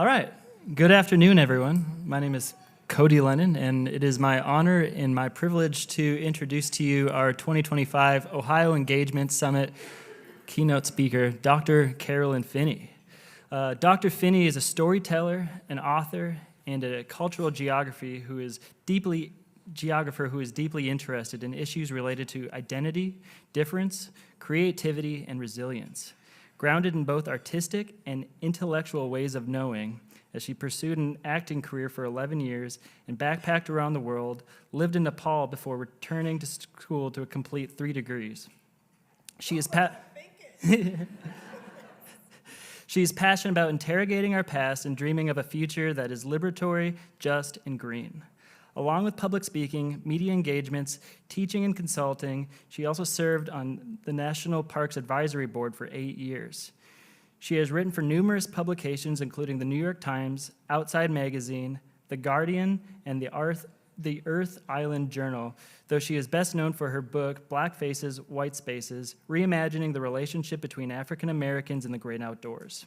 All right. Good afternoon, everyone. My name is Cody Lennon, and it is my honor and my privilege to introduce to you our 2025 Ohio Engagement Summit Keynote Speaker, Dr. Carolyn Finney. Dr. Finney is a storyteller, an author, and a cultural geographer who is deeply interested in issues related to identity, difference, creativity, and resilience. Grounded in both artistic and intellectual ways of knowing, as she pursued an acting career for 11 years and backpacked around the world, lived in Nepal before returning to school to complete 3 degrees. She is passionate about interrogating our past and dreaming of a future that is liberatory, just, and green. Along with public speaking, media engagements, teaching, and consulting, she also served on the National Parks Advisory Board for 8 years. She has written for numerous publications, including the New York Times, Outside Magazine, The Guardian, and the Earth Island Journal, though she is best known for her book, Black Faces, White Spaces, Reimagining the Relationship Between African Americans and the Great Outdoors.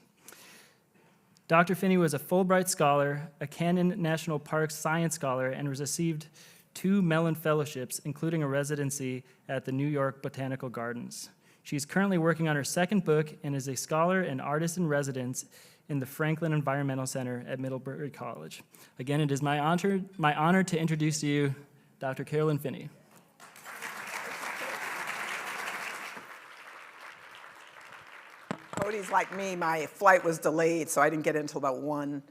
Dr. Finney was a Fulbright Scholar, a Cannon National Parks Science Scholar, and received 2 Mellon Fellowships, including a residency at the New York Botanical Gardens. She's currently working on her 2nd book and is a scholar and artist in residence in the Franklin Environmental Center at Middlebury College. Again, it is my honor to introduce to you Dr. Carolyn Finney. Cody's like me. My flight was delayed, so I didn't get in until about 1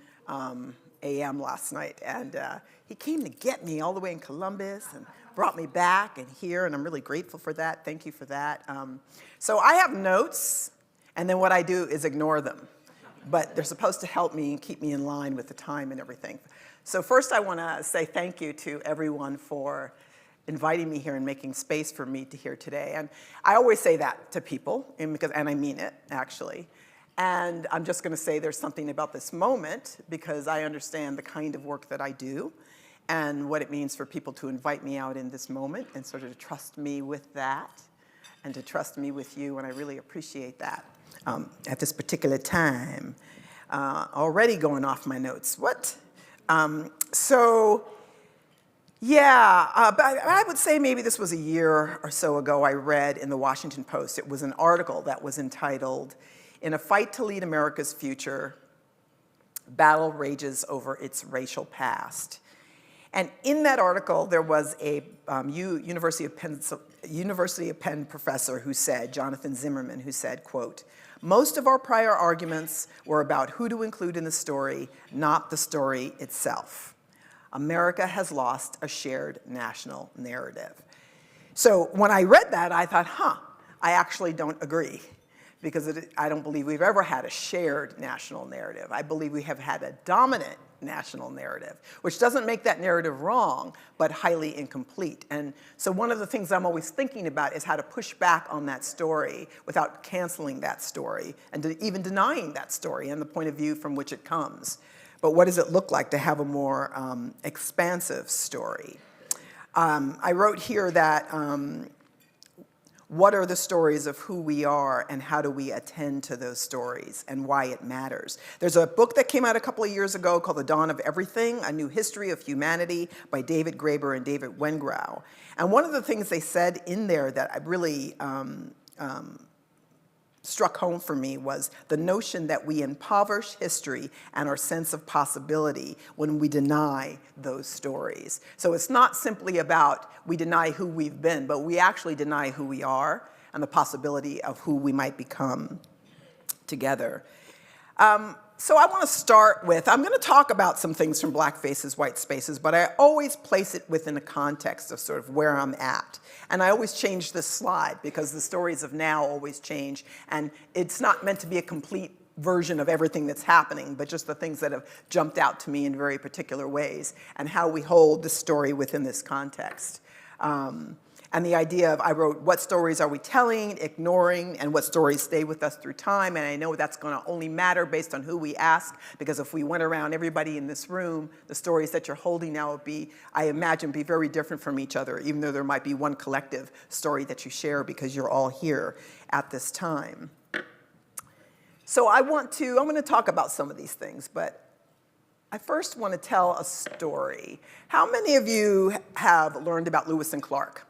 a.m. last night. And he came to get me all the way in Columbus and brought me back and here, and I'm really grateful for that. Thank you for that. So I have notes, and then what I do is ignore them. But they're supposed to help me and keep me in line with the time and everything. So first I want to say thank you to everyone for inviting me here and making space for me to hear today. And I always say that to people, and I mean it, actually. And I'm just going to say there's something about this moment because I understand the kind of work that I do and what it means for people to invite me out in this moment and sort of to trust me with that and to trust me with you, and I really appreciate that at this particular time. Already going off my notes. What? But I would say maybe this was a year or so ago I read in the Washington Post. It was an article that was entitled, "In a Fight to Lead America's Future, Battle Rages Over Its Racial Past." And in that article, there was a University of Penn professor who said, Jonathan Zimmerman, who said, quote, "Most of our prior arguments were about who to include in the story, not the story itself. America has lost a shared national narrative." So when I read that, I thought, I actually don't agree, because I don't believe we've ever had a shared national narrative. I believe we have had a dominant national narrative, which doesn't make that narrative wrong, but highly incomplete. And so one of the things I'm always thinking about is how to push back on that story without canceling that story and even denying that story and the point of view from which it comes. But what does it look like to have a more expansive story? I wrote here that what are the stories of who we are and how do we attend to those stories and why it matters? There's a book that came out a couple of years ago called The Dawn of Everything, A New History of Humanity by David Graeber and David Wengrow. And one of the things they said in there that I really struck home for me was the notion that we impoverish history and our sense of possibility when we deny those stories. So it's not simply about we deny who we've been, but we actually deny who we are and the possibility of who we might become together. So I want to start with, I'm going to talk about some things from Black Faces, White Spaces, but I always place it within a context of sort of where I'm at. And I always change this slide because the stories of now always change, and it's not meant to be a complete version of everything that's happening, but just the things that have jumped out to me in very particular ways and how we hold the story within this context. And the idea of, I wrote, what stories are we telling, ignoring, and what stories stay with us through time? And I know that's going to only matter based on who we ask, because if we went around everybody in this room, the stories that you're holding now would be, I imagine, be very different from each other, even though there might be one collective story that you share because you're all here at this time. So I'm going to talk about some of these things, but I first want to tell a story. How many of you have learned about Lewis and Clark?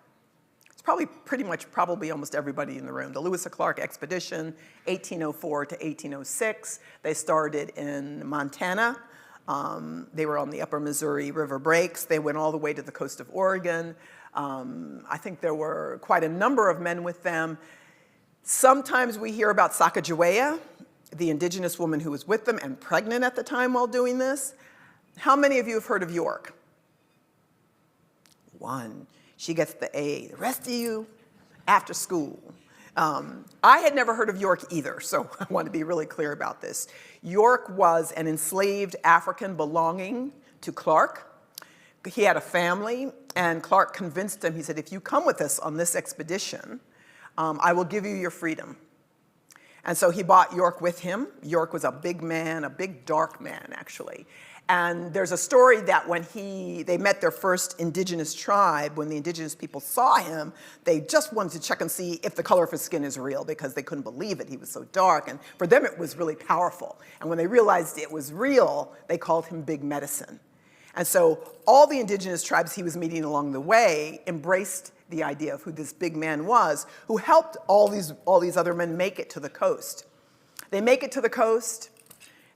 It's probably almost everybody in the room. The Lewis and Clark expedition, 1804 to 1806. They started in Montana. They were on the upper Missouri River breaks. They went all the way to the coast of Oregon. I think there were quite a number of men with them. Sometimes we hear about Sacagawea, the indigenous woman who was with them and pregnant at the time while doing this. How many of you have heard of York? One. She gets the A. The rest of you, after school. I had never heard of York either, so I want to be really clear about this. York was an enslaved African belonging to Clark. He had a family, and Clark convinced him, he said, if you come with us on this expedition, I will give you your freedom. And so he brought York with him. York was a big man, a big dark man, actually. And there's a story that when they met their first indigenous tribe, when the indigenous people saw him, they just wanted to check and see if the color of his skin is real because they couldn't believe it. He was so dark. And for them, it was really powerful. And when they realized it was real, they called him Big Medicine. And so all the indigenous tribes he was meeting along the way embraced the idea of who this big man was, who helped all these other men make it to the coast. They make it to the coast.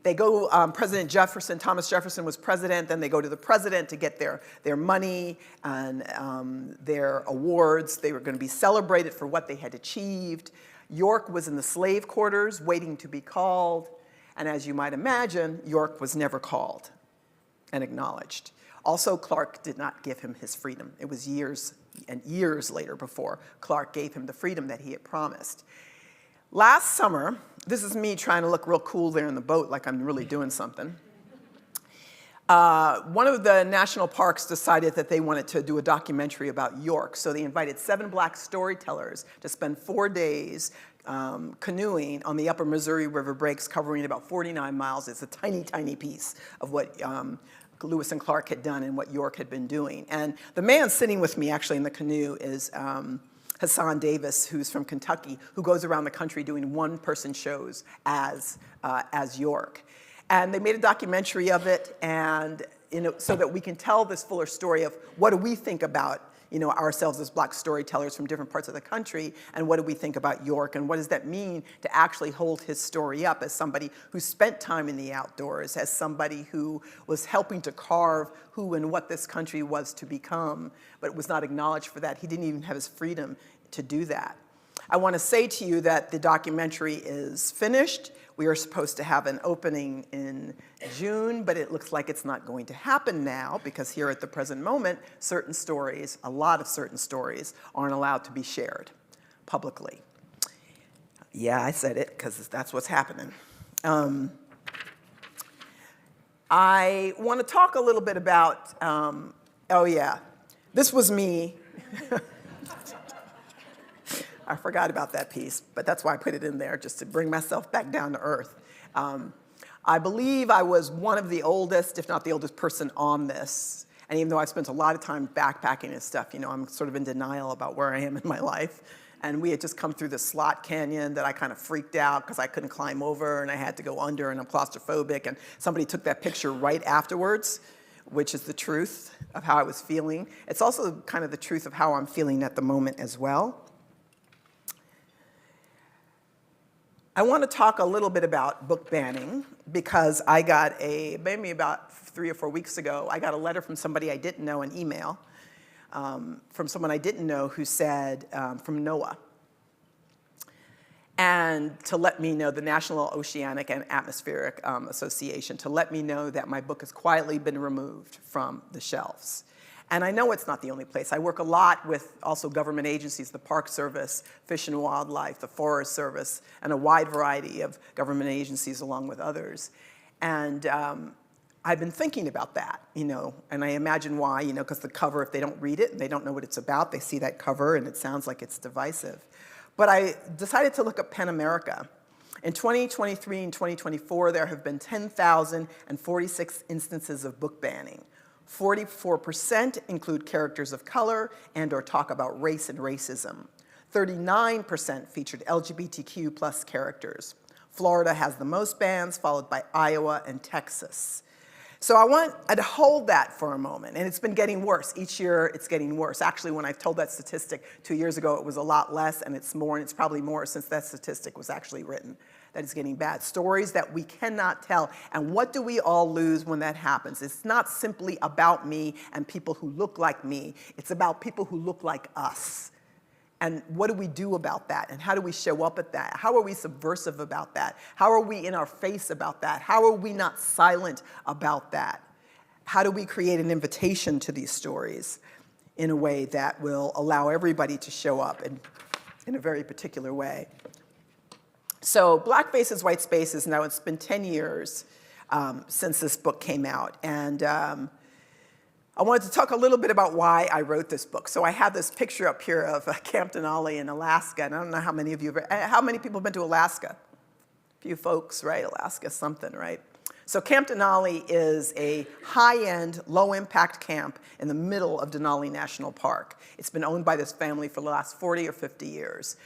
They go, President Jefferson, Thomas Jefferson was president, then they go to the president to get their money and their awards. They were going to be celebrated for what they had achieved. York was in the slave quarters waiting to be called. And as you might imagine, York was never called and acknowledged. Also, Clark did not give him his freedom. It was years and years later before Clark gave him the freedom that he had promised. Last summer, this is me trying to look real cool there in the boat like I'm really doing something. One of the national parks decided that they wanted to do a documentary about York, so they invited 7 Black storytellers to spend 4 days canoeing on the upper Missouri River breaks, covering about 49 miles. It's a tiny, tiny piece of what Lewis and Clark had done and what York had been doing. And the man sitting with me actually in the canoe is Hassan Davis, who's from Kentucky, who goes around the country doing one-person shows as York. And they made a documentary of it, and so that we can tell this fuller story of what do we think about ourselves as Black storytellers from different parts of the country, and what do we think about York, and what does that mean to actually hold his story up as somebody who spent time in the outdoors, as somebody who was helping to carve who and what this country was to become, but was not acknowledged for that. He didn't even have his freedom to do that. I want to say to you that the documentary is finished. We are supposed to have an opening in June, but it looks like it's not going to happen now because here at the present moment, certain stories, a lot of certain stories, aren't allowed to be shared publicly. Yeah, I said it because that's what's happening. I want to talk a little bit about, oh yeah, this was me. I forgot about that piece, but that's why I put it in there, just to bring myself back down to earth. I believe I was one of the oldest, if not the oldest person on this. And even though I've spent a lot of time backpacking and stuff, I'm sort of in denial about where I am in my life. And we had just come through this slot canyon that I kind of freaked out because I couldn't climb over and I had to go under and I'm claustrophobic. And somebody took that picture right afterwards, which is the truth of how I was feeling. It's also kind of the truth of how I'm feeling at the moment as well. I want to talk a little bit about book banning because I got maybe about 3 or 4 weeks ago, I got a letter from somebody I didn't know, an email, from someone I didn't know who said, from NOAA, and to let me know, the National Oceanic and Atmospheric Association, to let me know that my book has quietly been removed from the shelves. And I know it's not the only place. I work a lot with also government agencies, the Park Service, Fish and Wildlife, the Forest Service, and a wide variety of government agencies along with others. And I've been thinking about that, and I imagine why, because the cover, if they don't read it and they don't know what it's about, they see that cover and it sounds like it's divisive. But I decided to look up PEN America. In 2023 and 2024, there have been 10,046 instances of book banning. 44% include characters of color and or talk about race and racism. 39% featured LGBTQ+ characters. Florida has the most bans, followed by Iowa and Texas. So I want to hold that for a moment, and it's been getting worse. Each year, it's getting worse. Actually, when I told that statistic 2 years ago, it was a lot less, and it's more, and it's probably more since that statistic was actually written, that it's getting bad. Stories that we cannot tell, and what do we all lose when that happens? It's not simply about me and people who look like me. It's about people who look like us. And what do we do about that? And how do we show up at that? How are we subversive about that? How are we in our face about that? How are we not silent about that? How do we create an invitation to these stories in a way that will allow everybody to show up in a very particular way? So Black Faces, White Spaces, now it's been 10 years since this book came out. And I wanted to talk a little bit about why I wrote this book. So I have this picture up here of Camp Denali in Alaska, and I don't know how many of you how many people have been to Alaska? A few folks, right? Alaska something, right? So Camp Denali is a high-end, low-impact camp in the middle of Denali National Park. It's been owned by this family for the last 40 or 50 years.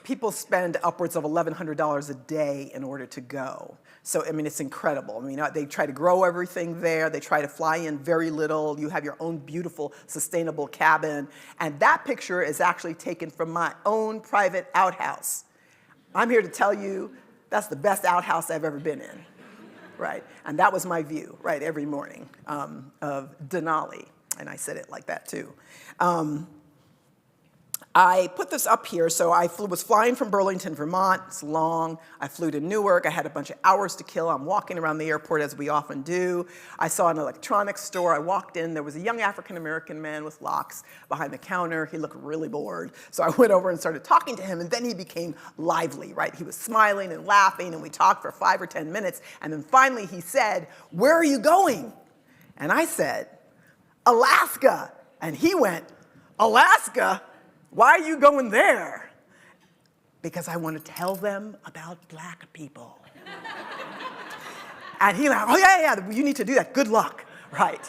People spend upwards of $1,100 a day in order to go. So, I mean, it's incredible. I mean, they try to grow everything there. They try to fly in very little. You have your own beautiful, sustainable cabin. And that picture is actually taken from my own private outhouse. I'm here to tell you that's the best outhouse I've ever been in, right? And that was my view, right, every morning of Denali. And I said it like that, too. I put this up here, so I was flying from Burlington, Vermont. It's long. I flew to Newark. I had a bunch of hours to kill. I'm walking around the airport, as we often do. I saw an electronics store. I walked in. There was a young African-American man with locks behind the counter. He looked really bored. So I went over and started talking to him, and then he became lively, right? He was smiling and laughing, and we talked for 5 or 10 minutes. And then finally he said, "Where are you going?" And I said, "Alaska." And he went, "Alaska? Why are you going there?" "Because I want to tell them about Black people." And he like, "Oh, yeah, you need to do that. Good luck," right?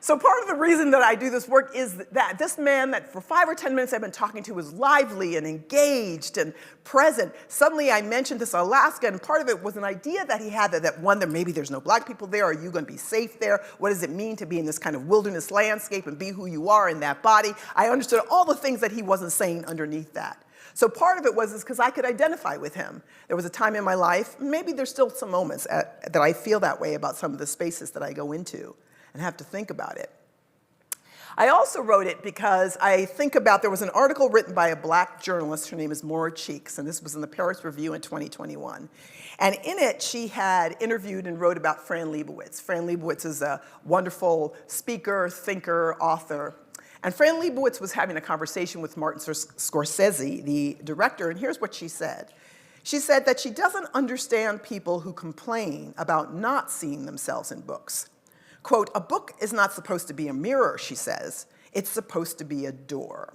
So part of the reason that I do this work is that this man that for 5 or 10 minutes I've been talking to was lively and engaged and present. Suddenly I mentioned this Alaska, and part of it was an idea that he had that one, that maybe there's no Black people there. Are you going to be safe there? What does it mean to be in this kind of wilderness landscape and be who you are in that body? I understood all the things that he wasn't saying underneath that. So part of it was because I could identify with him. There was a time in my life, maybe there's still some moments that I feel that way about some of the spaces that I go into and have to think about it. I also wrote it because I think about, there was an article written by a Black journalist, her name is Maura Cheeks, and this was in the Paris Review in 2021. And in it, she had interviewed and wrote about Fran Lebowitz. Fran Lebowitz is a wonderful speaker, thinker, author. And Fran Lebowitz was having a conversation with Martin Scorsese, the director, and here's what she said. She said that she doesn't understand people who complain about not seeing themselves in books. Quote, "A book is not supposed to be a mirror," she says. "It's supposed to be a door."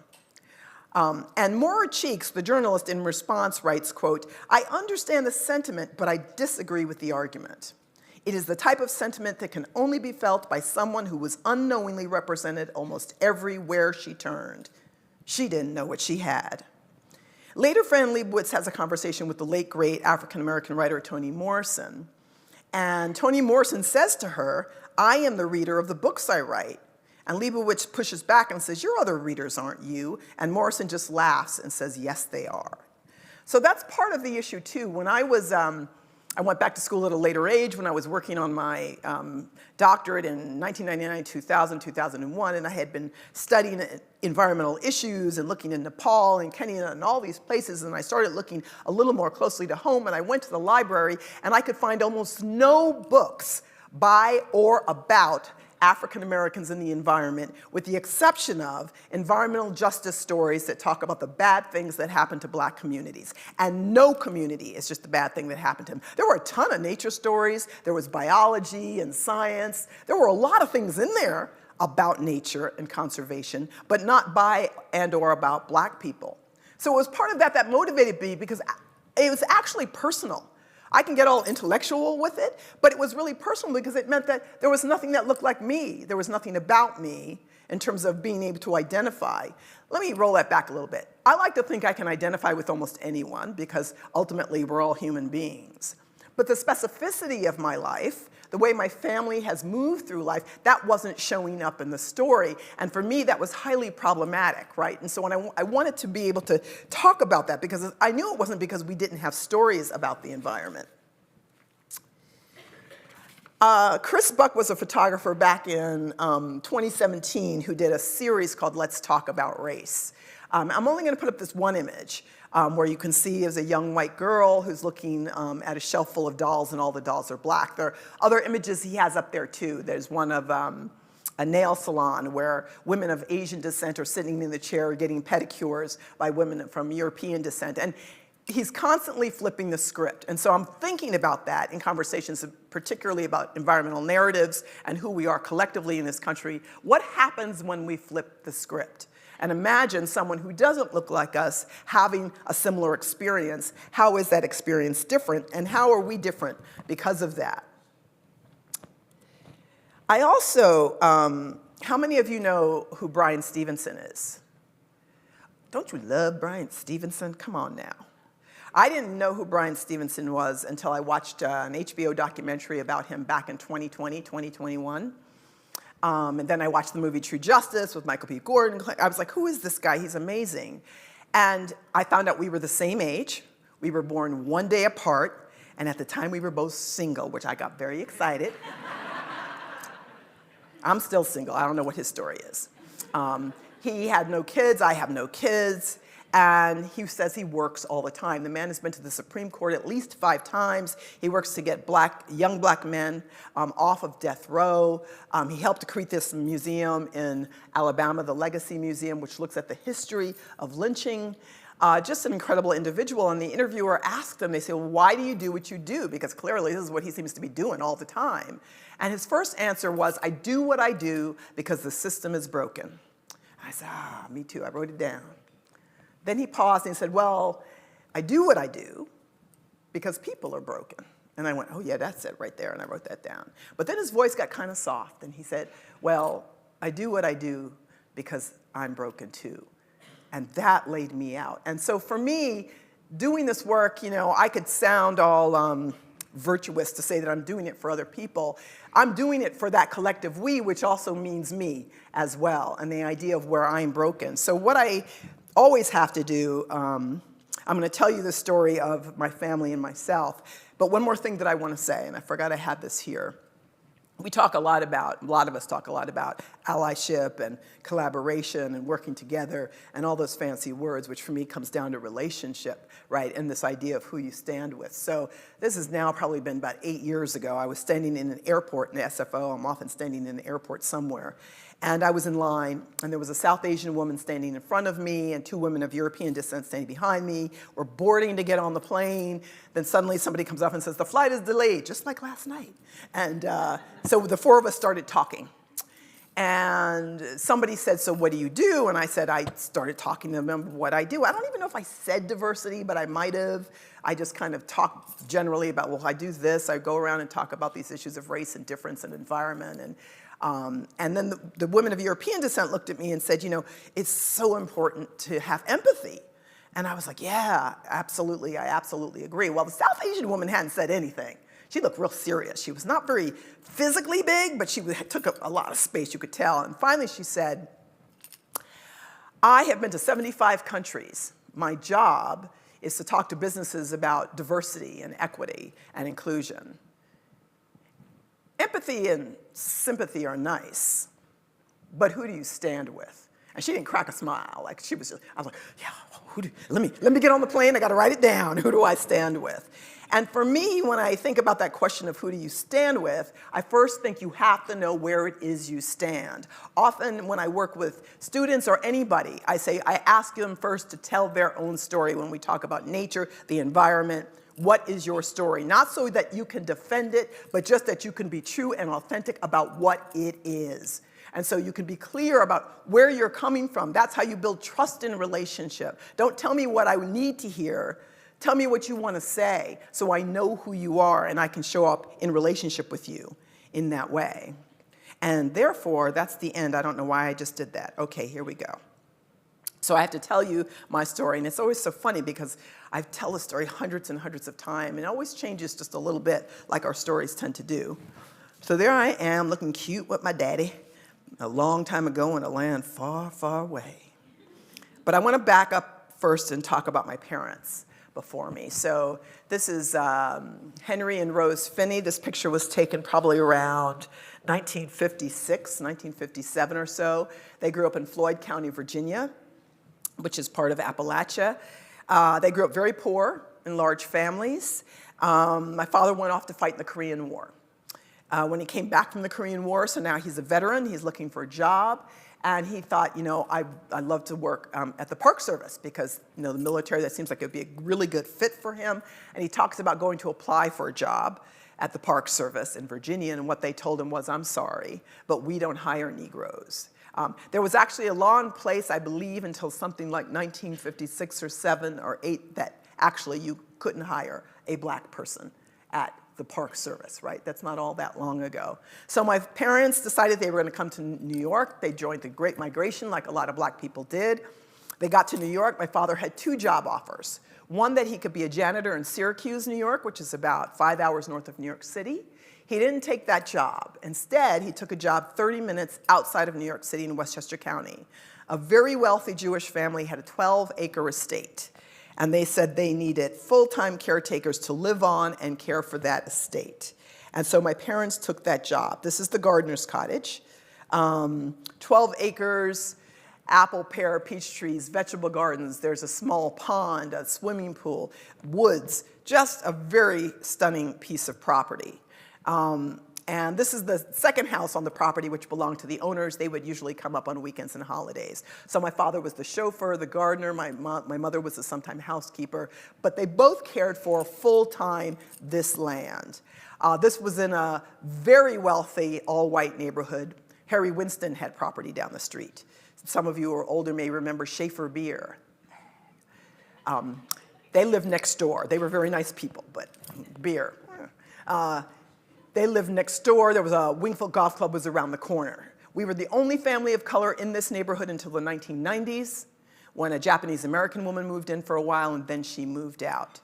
And Maura Cheeks, the journalist, in response writes, quote, "I understand the sentiment, but I disagree with the argument. It is the type of sentiment that can only be felt by someone who was unknowingly represented almost everywhere she turned. She didn't know what she had." Later, Fran Lebowitz has a conversation with the late, great African-American writer Toni Morrison. And Toni Morrison says to her, "I am the reader of the books I write." And Lebowitz pushes back and says, "Your other readers aren't you." And Morrison just laughs and says, "Yes, they are." So that's part of the issue, too. When I went back to school at a later age when I was working on my doctorate in 1999, 2000, 2001, and I had been studying environmental issues and looking in Nepal and Kenya and all these places, and I started looking a little more closely to home, and I went to the library, and I could find almost no books by or about African Americans in the environment, with the exception of environmental justice stories that talk about the bad things that happen to Black communities. And no community is just the bad thing that happened to them. There were a ton of nature stories. There was biology and science. There were a lot of things in there about nature and conservation, but not by and or about Black people. So it was part of that that motivated me, because it was actually personal. I can get all intellectual with it, but it was really personal because it meant that there was nothing that looked like me. There was nothing about me in terms of being able to identify. Let me roll that back a little bit. I like to think I can identify with almost anyone because ultimately we're all human beings. But the specificity of my life, the way my family has moved through life, that wasn't showing up in the story. And for me, that was highly problematic, right? And so when I wanted to be able to talk about that, because I knew it wasn't because we didn't have stories about the environment. Chris Buck was a photographer back in 2017 who did a series called Let's Talk About Race. I'm only going to put up this one image where you can see as a young white girl who's looking at a shelf full of dolls, and all the dolls are black. There are other images he has up there too. There's one of a nail salon where women of Asian descent are sitting in the chair getting pedicures by women from European descent. And he's constantly flipping the script. And so I'm thinking about that in conversations, particularly about environmental narratives and who we are collectively in this country. What happens when we flip the script? And imagine someone who doesn't look like us having a similar experience. How is that experience different? And how are we different because of that? I also, how many of you know who Bryan Stevenson is? Don't you love Bryan Stevenson? Come on now. I didn't know who Bryan Stevenson was until I watched an HBO documentary about him back in 2020, 2021. And then I watched the movie True Justice with Michael B. Gordon. I was like, who is this guy? He's amazing. And I found out we were the same age. We were born one day apart. And at the time, we were both single, which I got very excited. I'm still single. I don't know what his story is. He had no kids. I have no kids. And he says he works all the time. The man has been to the Supreme Court at least 5 times. He works to get young black men off of death row. He helped to create this museum in Alabama, the Legacy Museum, which looks at the history of lynching. Just an incredible individual. And the interviewer asked him, they said, well, why do you do what you do? Because clearly this is what he seems to be doing all the time. And his first answer was, I do what I do because the system is broken. I said, me too. I wrote it down. Then he paused and he said, well, I do what I do because people are broken. And I went, oh yeah, that's it right there, and I wrote that down. But then his voice got kind of soft, and he said, well, I do what I do because I'm broken too. And that laid me out. And so for me, doing this work, you know, I could sound all virtuous to say that I'm doing it for other people. I'm doing it for that collective we, which also means me as well, and the idea of where I'm broken. So what I always have to do, I'm going to tell you the story of my family and myself. But one more thing that I want to say, and I forgot I had this here. We talk a lot of us talk a lot about allyship and collaboration and working together and all those fancy words, which for me comes down to relationship, right? And this idea of who you stand with. So this has now probably been about 8 years ago. I was standing in an airport in the SFO. I'm often standing in an airport somewhere. And I was in line, and there was a South Asian woman standing in front of me and 2 women of European descent standing behind me. We're boarding to get on the plane. Then suddenly somebody comes up and says, the flight is delayed, just like last night. And so the 4 of us started talking. And somebody said, so what do you do? And I said, I started talking to them about what I do. I don't even know if I said diversity, but I might have. I just kind of talked generally about, well, I do this. I go around and talk about these issues of race and difference and environment. And then the women of European descent looked at me and said, you know, it's so important to have empathy. And I was like, yeah, absolutely, I absolutely agree. Well, the South Asian woman hadn't said anything. She looked real serious. She was not very physically big, but she took up a lot of space, you could tell. And finally she said, I have been to 75 countries. My job is to talk to businesses about diversity and equity and inclusion. Empathy and sympathy are nice, but who do you stand with? And she didn't crack a smile. Like she was just, I was like, yeah, let me get on the plane. I got to write it down. Who do I stand with? And for me, when I think about that question of who do you stand with, I first think you have to know where it is you stand. Often when I work with students or anybody, I ask them first to tell their own story when we talk about nature, the environment. What is your story? Not so that you can defend it, but just that you can be true and authentic about what it is. And so you can be clear about where you're coming from. That's how you build trust in a relationship. Don't tell me what I need to hear. Tell me what you want to say so I know who you are and I can show up in relationship with you in that way. And therefore, that's the end. I don't know why I just did that. Okay, here we go. So I have to tell you my story, and it's always so funny because I tell the story hundreds and hundreds of times, and it always changes just a little bit, like our stories tend to do. So there I am, looking cute with my daddy, a long time ago in a land far, far away. But I want to back up first and talk about my parents before me. So this is Henry and Rose Finney. This picture was taken probably around 1956, 1957 or so. They grew up in Floyd County, Virginia, which is part of Appalachia. They grew up very poor in large families. My father went off to fight in the Korean War. When he came back from the Korean War, so now he's a veteran, he's looking for a job, and he thought, I'd love to work at the Park Service because, the military, that seems like it would be a really good fit for him. And he talks about going to apply for a job at the Park Service in Virginia, and what they told him was, I'm sorry, but we don't hire Negroes. There was actually a law in place, I believe, until something like 1956 or 7 or 8 that actually you couldn't hire a black person at the Park Service, right? That's not all that long ago. So my parents decided they were going to come to New York. They joined the Great Migration like a lot of black people did. They got to New York. My father had 2 job offers. One that he could be a janitor in Syracuse, New York, which is about 5 hours north of New York City. He didn't take that job. Instead, he took a job 30 minutes outside of New York City in Westchester County. A very wealthy Jewish family had a 12-acre estate, and they said they needed full-time caretakers to live on and care for that estate. And so my parents took that job. This is the gardener's cottage. 12 acres, apple, pear, peach trees, vegetable gardens. There's a small pond, a swimming pool, woods, just a very stunning piece of property. And this is the second house on the property, which belonged to the owners. They would usually come up on weekends and holidays. So my father was the chauffeur, the gardener. My mother was the sometime housekeeper. But they both cared for full-time this land. This was in a very wealthy, all-white neighborhood. Harry Winston had property down the street. Some of you who are older may remember Schaefer Beer. They lived next door. They were very nice people, but beer. They lived next door. There was a Wingfield Golf Club was around the corner. We were the only family of color in this neighborhood until the 1990s, when a Japanese American woman moved in for a while, and then she moved out.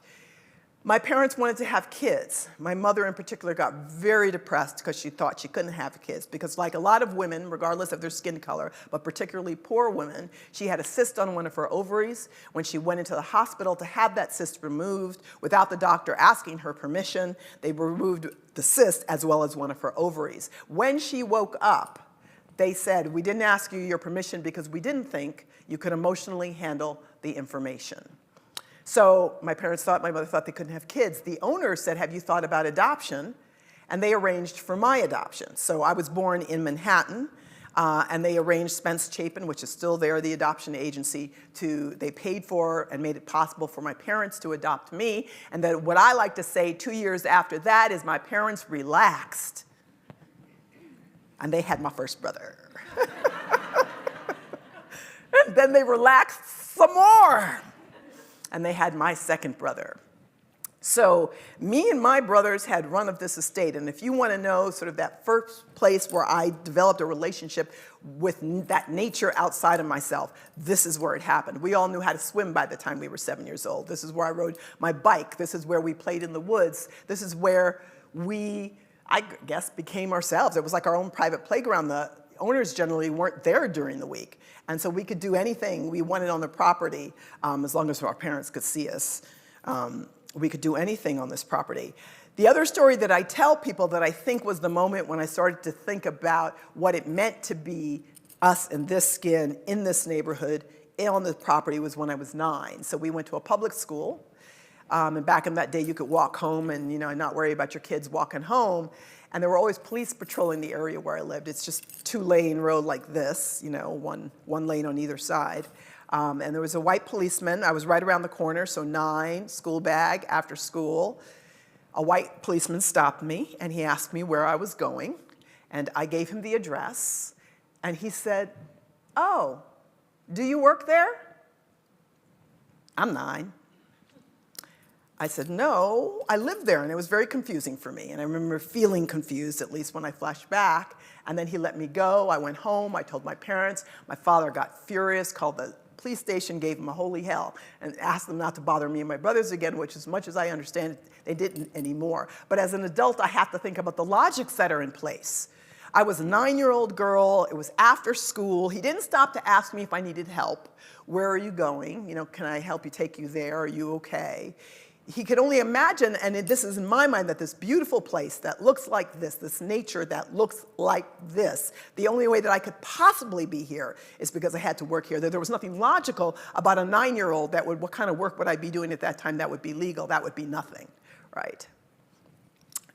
My parents wanted to have kids. My mother in particular got very depressed because she thought she couldn't have kids because, like a lot of women, regardless of their skin color, but particularly poor women, she had a cyst on one of her ovaries. When she went into the hospital to have that cyst removed, without the doctor asking her permission, they removed the cyst as well as one of her ovaries. When she woke up, they said, we didn't ask you your permission because we didn't think you could emotionally handle the information. So my mother thought they couldn't have kids. The owner said, have you thought about adoption? And they arranged for my adoption. So I was born in Manhattan, and they arranged Spence Chapin, which is still there, the adoption agency, they paid for and made it possible for my parents to adopt me. And then what I like to say 2 years after that is my parents relaxed, and they had my first brother. And then they relaxed some more, and they had my second brother. So me and my brothers had run of this estate, and if you want to know sort of that first place where I developed a relationship with that nature outside of myself, this is where it happened. We all knew how to swim by the time we were 7 years old. This is where I rode my bike. This is where we played in the woods. This is where we, I guess, became ourselves. It was like our own private playground. The owners generally weren't there during the week. And so we could do anything we wanted on the property, as long as our parents could see us. We could do anything on this property. The other story that I tell people that I think was the moment when I started to think about what it meant to be us in this skin, in this neighborhood, on the property was when I was 9. So we went to a public school. And back in that day, you could walk home and not worry about your kids walking home. And there were always police patrolling the area where I lived. It's just 2-lane road like this, one lane on either side. And there was a white policeman. I was right around the corner, so 9, school bag, after school. A white policeman stopped me, and he asked me where I was going. And I gave him the address. And he said, oh, do you work there? I'm 9. I said, no, I lived there, and it was very confusing for me. And I remember feeling confused, at least when I flashed back. And then he let me go. I went home. I told my parents. My father got furious, called the police station, gave them a holy hell, and asked them not to bother me and my brothers again, which as much as I understand it, they didn't anymore. But as an adult, I have to think about the logics that are in place. I was a 9-year-old girl. It was after school. He didn't stop to ask me if I needed help. Where are you going? You know, can I help you take you there? Are you okay? He could only imagine, and this is in my mind, that this beautiful place that looks like this nature that looks like this, the only way that I could possibly be here is because I had to work here. There was nothing logical about a 9-year-old that would, what kind of work would I be doing at that time that would be legal? That would be nothing, right?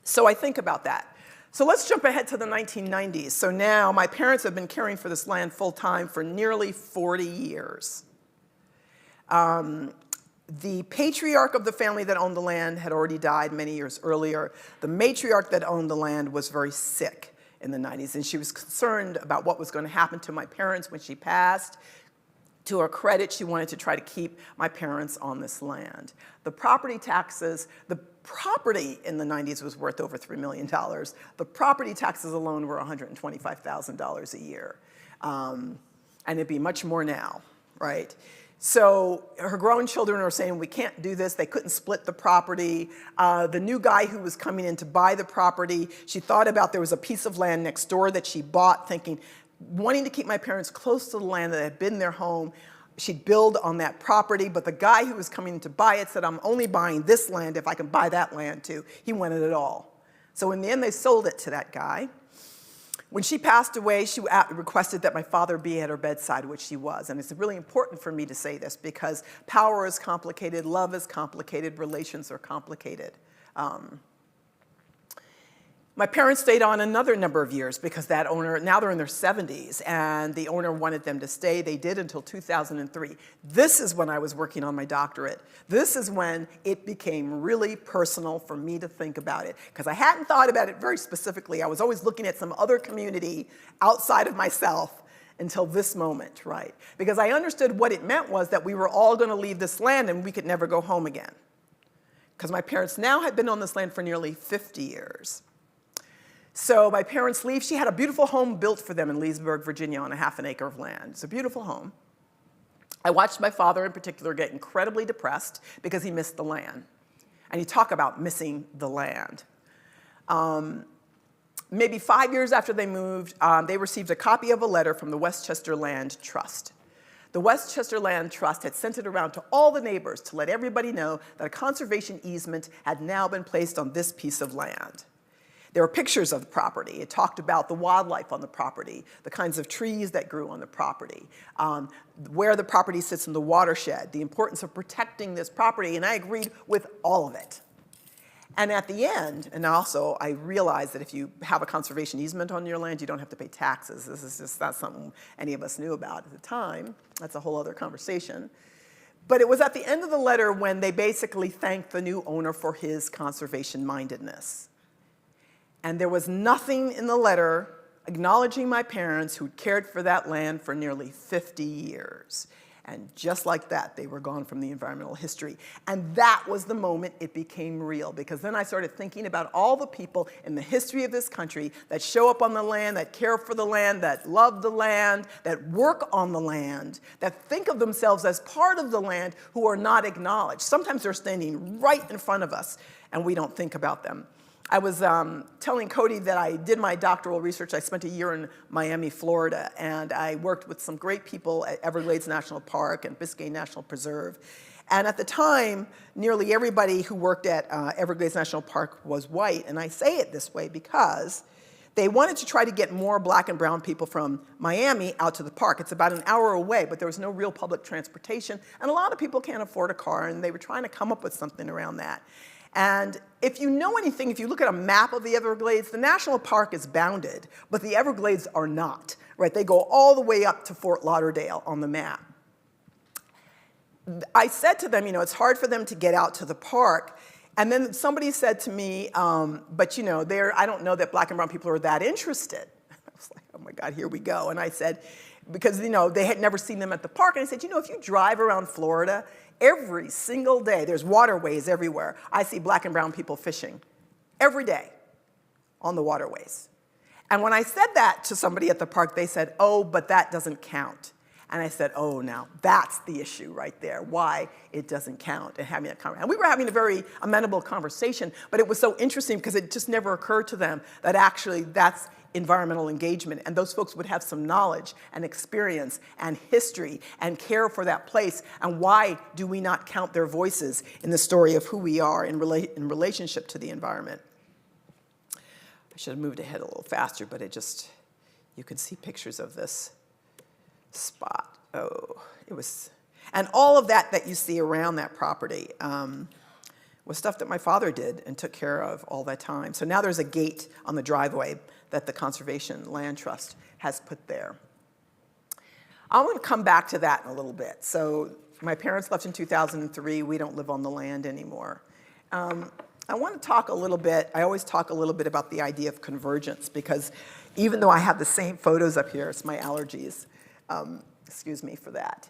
So I think about that. So let's jump ahead to the 1990s. So now my parents have been caring for this land full time for nearly 40 years. The patriarch of the family that owned the land had already died many years earlier. The matriarch that owned the land was very sick in the 90s, and she was concerned about what was going to happen to my parents when she passed. To her credit, she wanted to try to keep my parents on this land. The property taxes, the property in the 90s was worth over $3 million. The property taxes alone were $125,000 a year. And it'd be much more now, right? So her grown children are saying, we can't do this. They couldn't split the property. The new guy who was coming in to buy the property, she thought about there was a piece of land next door that she bought, wanting to keep my parents close to the land that had been their home. She'd build on that property, but the guy who was coming to buy it said, I'm only buying this land if I can buy that land too. He wanted it all. So in the end, they sold it to that guy. When she passed away, she requested that my father be at her bedside, which he was. And it's really important for me to say this because power is complicated, love is complicated, relations are complicated. My parents stayed on another number of years because that owner, now they're in their 70s, and the owner wanted them to stay. They did until 2003. This is when I was working on my doctorate. This is when it became really personal for me to think about it, because I hadn't thought about it very specifically. I was always looking at some other community outside of myself until this moment, right? Because I understood what it meant was that we were all going to leave this land and we could never go home again. Because my parents now had been on this land for nearly 50 years. So my parents leave. She had a beautiful home built for them in Leesburg, Virginia, on a half an acre of land. It's a beautiful home. I watched my father in particular get incredibly depressed because he missed the land. And you talk about missing the land. Maybe 5 years after they moved, they received a copy of a letter from the Westchester Land Trust. The Westchester Land Trust had sent it around to all the neighbors to let everybody know that a conservation easement had now been placed on this piece of land. There were pictures of the property. It talked about the wildlife on the property, the kinds of trees that grew on the property, where the property sits in the watershed, the importance of protecting this property, and I agreed with all of it. And at the end, and also I realized that if you have a conservation easement on your land, you don't have to pay taxes. This is just not something any of us knew about at the time. That's a whole other conversation. But it was at the end of the letter when they basically thanked the new owner for his conservation mindedness. And there was nothing in the letter acknowledging my parents who'd cared for that land for nearly 50 years. And just like that, they were gone from the environmental history. And that was the moment it became real, because then I started thinking about all the people in the history of this country that show up on the land, that care for the land, that love the land, that work on the land, that think of themselves as part of the land, who are not acknowledged. Sometimes they're standing right in front of us, and we don't think about them. I was telling Cody that I did my doctoral research. I spent a year in Miami, Florida, and I worked with some great people at Everglades National Park and Biscayne National Preserve. And at the time, nearly everybody who worked at Everglades National Park was white. And I say it this way because they wanted to try to get more black and brown people from Miami out to the park. It's about an hour away, but there was no real public transportation. And a lot of people can't afford a car, and they were trying to come up with something around that. And if you know anything, if you look at a map of the Everglades, the national park is bounded, but the Everglades are not, right? They go all the way up to Fort Lauderdale on the map. I said to them, you know, it's hard for them to get out to the park. And then somebody said to me, but you know, I don't know that black and brown people are that interested. I was like, oh my God, here we go. And I said, because you know, they had never seen them at the park. And I said, you know, if you drive around Florida, every single day, there's waterways everywhere. I see black and brown people fishing every day on the waterways. And when I said that to somebody at the park, they said, oh, but that doesn't count. And I said, oh, now that's the issue right there, why it doesn't count, and having that conversation. And we were having a very amenable conversation, but it was so interesting because it just never occurred to them that actually that's environmental engagement, and those folks would have some knowledge and experience and history and care for that place, and why do we not count their voices in the story of who we are in relationship to the environment? I should have moved ahead a little faster, but you can see pictures of this spot. Oh, it was, and all of that you see around that property was stuff that my father did and took care of all that time. So now there's a gate on the driveway that the Conservation Land Trust has put there. I want to come back to that in a little bit. So my parents left in 2003. We don't live on the land anymore. I want to talk a little bit, I always talk a little bit about the idea of convergence, because even though I have the same photos up here, it's my allergies, excuse me for that.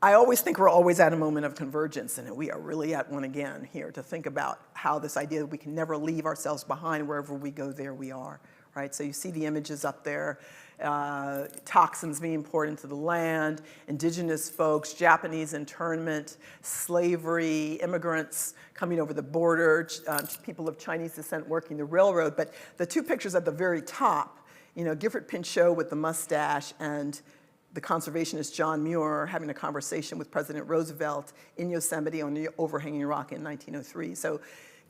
I always think we're always at a moment of convergence, and we are really at one again here, to think about how this idea that we can never leave ourselves behind. Wherever we go, there we are, right? So you see the images up there, toxins being poured into the land, indigenous folks, Japanese internment, slavery, immigrants coming over the border, people of Chinese descent working the railroad. But the two pictures at the very top, Gifford Pinchot with the mustache and the conservationist John Muir having a conversation with President Roosevelt in Yosemite on the overhanging rock in 1903. So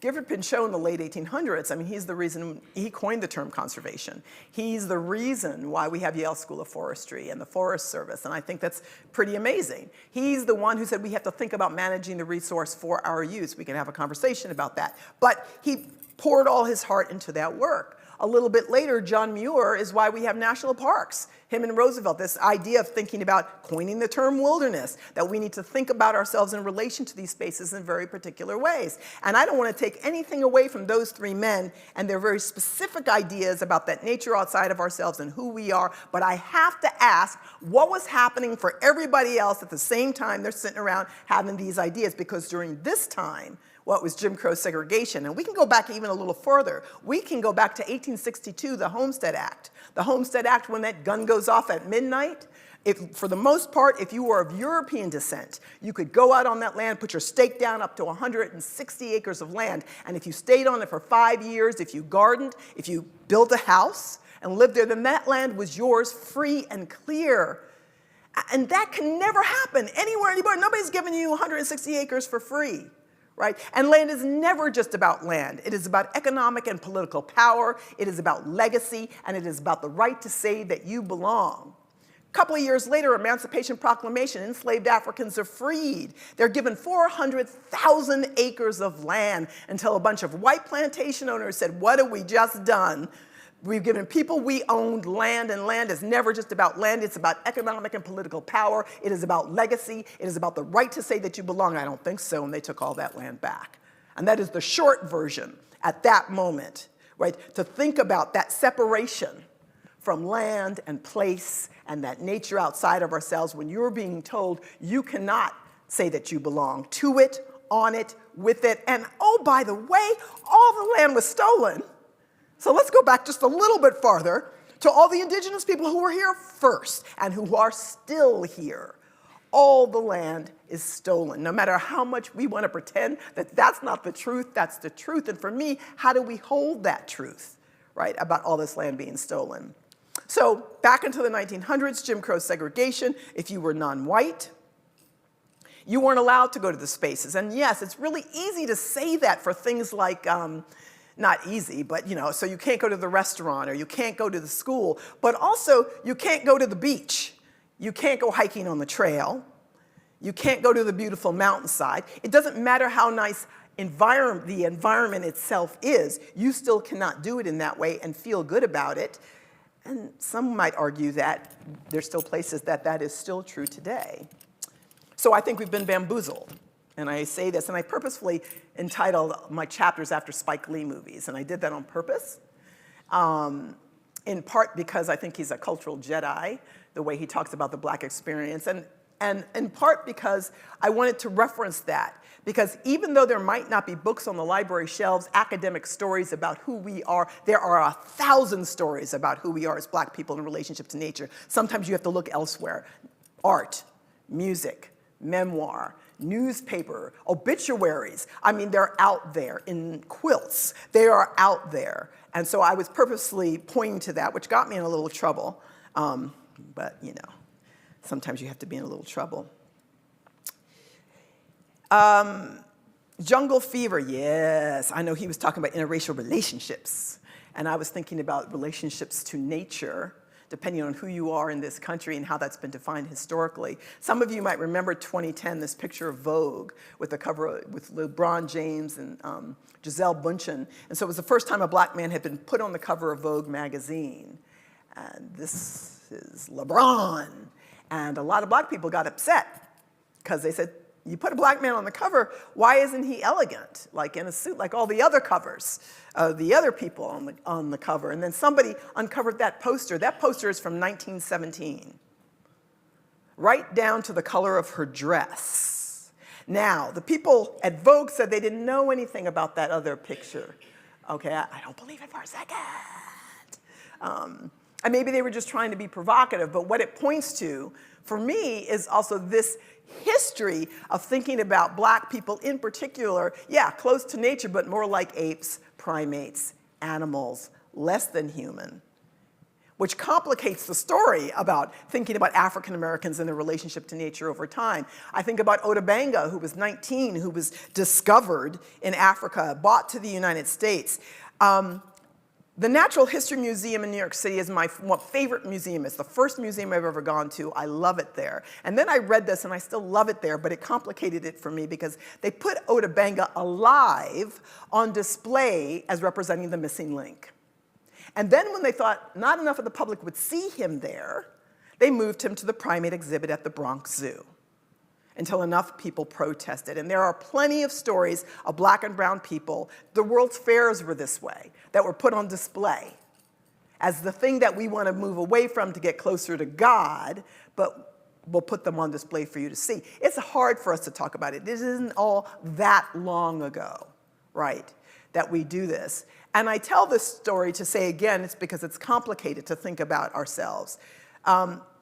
Gifford Pinchot in the late 1800s, I mean, he's the reason, he coined the term conservation. He's the reason why we have Yale School of Forestry and the Forest Service, and I think that's pretty amazing. He's the one who said we have to think about managing the resource for our use. We can have a conversation about that. But he poured all his heart into that work. A little bit later, John Muir is why we have national parks. Him and Roosevelt, this idea of thinking about coining the term wilderness, that we need to think about ourselves in relation to these spaces in very particular ways. And I don't want to take anything away from those three men and their very specific ideas about that nature outside of ourselves and who we are, but I have to ask what was happening for everybody else at the same time they're sitting around having these ideas, because during this time, what was Jim Crow segregation. And we can go back even a little further. We can go back to 1862, the Homestead Act. The Homestead Act, when that gun goes off at midnight, for the most part, if you were of European descent, you could go out on that land, put your stake down up to 160 acres of land, and if you stayed on it for 5 years, if you gardened, if you built a house and lived there, then that land was yours free and clear. And that can never happen anywhere, anywhere. Nobody's giving you 160 acres for free. Right? And land is never just about land. It is about economic and political power. It is about legacy, and it is about the right to say that you belong. A couple of years later, Emancipation Proclamation, enslaved Africans are freed. They're given 400,000 acres of land until a bunch of white plantation owners said, what have we just done? We've given people we owned land, and land is never just about land. It's about economic and political power. It is about legacy. It is about the right to say that you belong. I don't think so, and they took all that land back. And that is the short version at that moment, right? To think about that separation from land and place and that nature outside of ourselves when you're being told you cannot say that you belong to it, on it, with it. And oh, by the way, all the land was stolen. So let's go back just a little bit farther to all the indigenous people who were here first and who are still here. All the land is stolen. No matter how much we want to pretend that that's not the truth, that's the truth. And for me, how do we hold that truth, right, about all this land being stolen? So back into the 1900s, Jim Crow segregation, if you were non-white, you weren't allowed to go to the spaces. And yes, it's really easy to say that for things like, not easy, but so you can't go to the restaurant or you can't go to the school, but also you can't go to the beach. You can't go hiking on the trail. You can't go to the beautiful mountainside. It doesn't matter how nice the environment itself is, you still cannot do it in that way and feel good about it. And some might argue that there's still places that is still true today. So I think we've been bamboozled. And I say this, and I purposefully entitled my chapters after Spike Lee movies, and I did that on purpose, in part because I think he's a cultural Jedi, the way he talks about the Black experience. And And in part because I wanted to reference that. Because even though there might not be books on the library shelves, academic stories about who we are, there are 1,000 stories about who we are as Black people in relationship to nature. Sometimes you have to look elsewhere. Art, music, memoir, newspaper, obituaries. I mean, they're out there in quilts. They are out there. And so I was purposely pointing to that, which got me in a little trouble. But, you know, sometimes you have to be in a little trouble. Jungle fever, yes. I know he was talking about interracial relationships. And I was thinking about relationships to nature, depending on who you are in this country and how that's been defined historically. Some of you might remember 2010, this picture of Vogue with the cover with LeBron James and Gisele Bündchen. And so it was the first time a Black man had been put on the cover of Vogue magazine. And this is LeBron. And a lot of Black people got upset because they said, you put a Black man on the cover, why isn't he elegant, like in a suit, like all the other covers, the other people on the cover? And then somebody uncovered that poster. That poster is from 1917, right down to the color of her dress. Now, the people at Vogue said they didn't know anything about that other picture. Okay, I don't believe it for a second. And maybe they were just trying to be provocative, but what it points to, for me, is also this history of thinking about Black people in particular, yeah, close to nature, but more like apes, primates, animals, less than human, which complicates the story about thinking about African Americans and their relationship to nature over time. I think about Ota Benga, who was 19, who was discovered in Africa, brought to the United States. The Natural History Museum in New York City is my favorite museum. It's the first museum I've ever gone to. I love it there. And then I read this, and I still love it there, but it complicated it for me because they put Ota Benga alive on display as representing the missing link. And then when they thought not enough of the public would see him there, they moved him to the primate exhibit at the Bronx Zoo until enough people protested. And there are plenty of stories of Black and brown people, the World's Fairs were this way, that were put on display as the thing that we want to move away from to get closer to God, but we'll put them on display for you to see. It's hard for us to talk about it. This isn't all that long ago, right, that we do this. And I tell this story to say, again, it's because it's complicated to think about ourselves.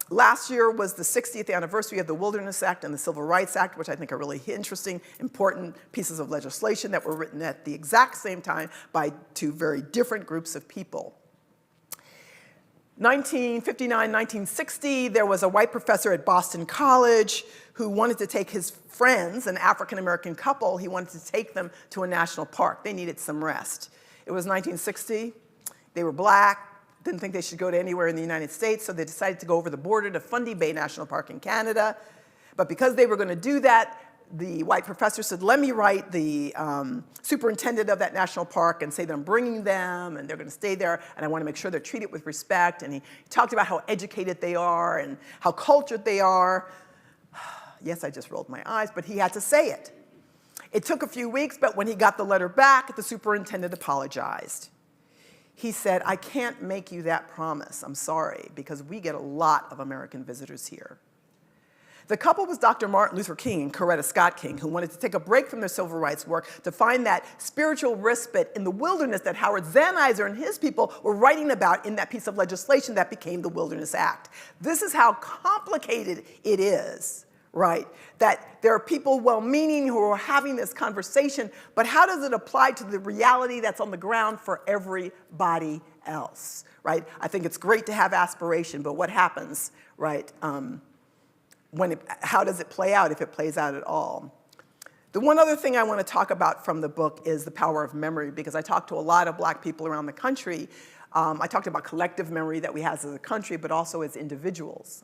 Last year was the 60th anniversary of the Wilderness Act and the Civil Rights Act, which I think are really interesting, important pieces of legislation that were written at the exact same time by two very different groups of people. 1959, 1960, there was a white professor at Boston College who wanted to take his friends, an African-American couple, he wanted to take them to a national park. They needed some rest. It was 1960. They were Black. Didn't think they should go to anywhere in the United States, so they decided to go over the border to Fundy Bay National Park in Canada. But because they were going to do that, the white professor said, let me write the superintendent of that national park and say that I'm bringing them and they're going to stay there and I want to make sure they're treated with respect. And he talked about how educated they are and how cultured they are. Yes, I just rolled my eyes, but he had to say it. It took a few weeks, but when he got the letter back, the superintendent apologized. He said, I can't make you that promise, I'm sorry, because we get a lot of American visitors here. The couple was Dr. Martin Luther King and Coretta Scott King, who wanted to take a break from their civil rights work to find that spiritual respite in the wilderness that Howard Zahniser and his people were writing about in that piece of legislation that became the Wilderness Act. This is how complicated it is, right? That there are people well-meaning who are having this conversation, but how does it apply to the reality that's on the ground for everybody else, right? I think it's great to have aspiration, but what happens, right, how does it play out if it plays out at all? The one other thing I want to talk about from the book is the power of memory, because I talked to a lot of Black people around the country. I talked about collective memory that we have as a country, but also as individuals.